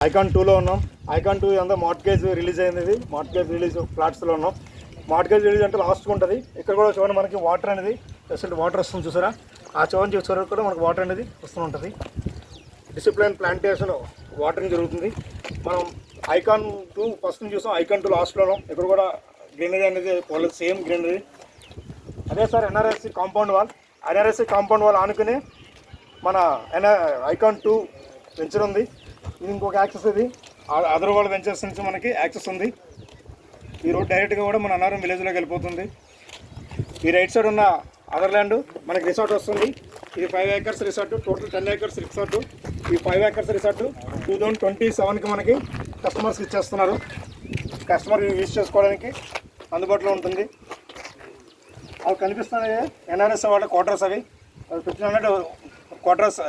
Icon 2లో ఉన్నాం. Icon 2 అంతా మార్ట్గేజ్ రిలీజ్ అయింది. ఇది మార్ట్గేజ్ రిలీజ్ ఫ్లాట్స్లో ఉన్నాం. మార్ట్గేజ్ రిలీజ్ అంటే లాస్ట్గా ఉంటుంది. ఇక్కడ కూడా చూడండి మనకి వాటర్ అనేది ప్రెసెంట్ వాటర్ వస్తుంది చూసారా. ఆ చూడండి చూసారా కూడా మనకు వాటర్ అనేది వస్తూ ఉంటుంది. డిసిప్లిన్ ప్లాంటేషన్ వాటరింగ్ జరుగుతుంది. మనం ఐకాన్ 2 ఫస్ట్ నుంచి చూసాం. ఐకాన్ 2 లాస్ట్లో ఉన్నాం. ఇక్కడ కూడా గ్రీనరీ అనేది సేమ్ గ్రీనరీ. అదే sir NRSC compound wall. NRSC compound wall ఆనుకుని మన ఐకాన్ 2 వెంచర్ ఉంది. ఇది ఇంకొక యాక్సెస్. ఇది అదర్ వరల్డ్ వెంచర్స్ నుంచి మనకి యాక్సెస్ ఉంది. ఈ రోడ్ డైరెక్ట్గా కూడా మన అన్నారం విలేజ్లోకి వెళ్ళిపోతుంది. ఈ రైట్ సైడ్ ఉన్న అదర్ ల్యాండ్ మనకి రిసార్ట్ వస్తుంది. ఇది 5 acres resort, total 10 acres resort. ఈ 5 acres రిసార్ట్ 2027కి మనకి కస్టమర్స్కి ఇచ్చేస్తున్నారు. కస్టమర్ యూజ్ చేసుకోవడానికి అందుబాటులో ఉంటుంది. అవి కనిపిస్తున్నాయి ఎన్ఆర్ఎస్ వాళ్ళ క్వార్టర్స్. అవి 1500 క్వార్టర్స్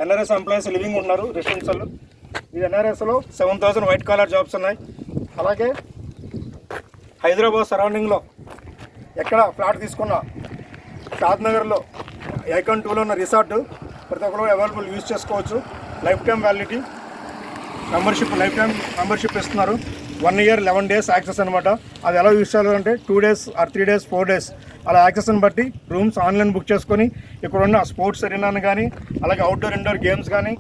ఎన్ఆర్ఎస్ ఎంప్లాయీస్ లివింగ్ ఉన్నారు రెసిడెంట్స్ వాళ్ళు. ఈ ఎన్ఆర్ఎస్లో 7000 వైట్ కాలర్ జాబ్స్ ఉన్నాయి. అలాగే హైదరాబాద్ సరౌండింగ్లో ఎక్కడ ఫ్లాట్ తీసుకున్నా షాద్నగర్లో ఐకాన్ 2లో ఉన్న రిసార్ట్ ప్రతి ఒక్కరు అవైలబుల్ యూజ్ చేసుకోవచ్చు. Life time validity membership, life time membership ఇస్తున్నారు. 1 year 11 days యాక్సెస్ అనమాట. అది ఎలా యూజ్ చేయాలంటే 2 days or 3 days 4 days అలా యాక్సెస్ని బట్టి రూమ్స్ ఆన్లైన్ బుక్ చేసుకొని ఇక్కడ ఉన్న స్పోర్ట్స్ ఎరీనాను కానీ అలాగే అవుట్డోర్ ఇండోర్ గేమ్స్ కానీ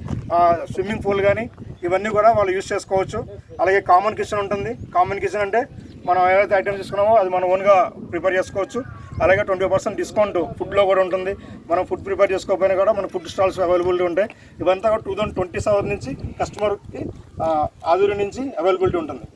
స్విమ్మింగ్ పూల్ కానీ ఇవన్నీ కూడా వాళ్ళు యూజ్ చేసుకోవచ్చు. అలాగే కామన్ కిచెన్ ఉంటుంది. కామన్ కిచెన్ అంటే మనం ఏవైతే ఐటమ్స్ తీసుకున్నామో అది మనం ఓన్గా ప్రిపేర్ చేసుకోవచ్చు. అలాగే 20% డిస్కౌంట్ ఫుడ్లో కూడా ఉంటుంది. మనం ఫుడ్ ప్రిపేర్ చేసుకోకపోయినా కూడా మన ఫుడ్ స్టాల్స్ అవైలబిలిటీ ఉంటాయి. ఇవంతా కూడా 2027 నుంచి కస్టమర్కి ఆధుర్యం నుంచి అవైలబిలిటీ ఉంటుంది.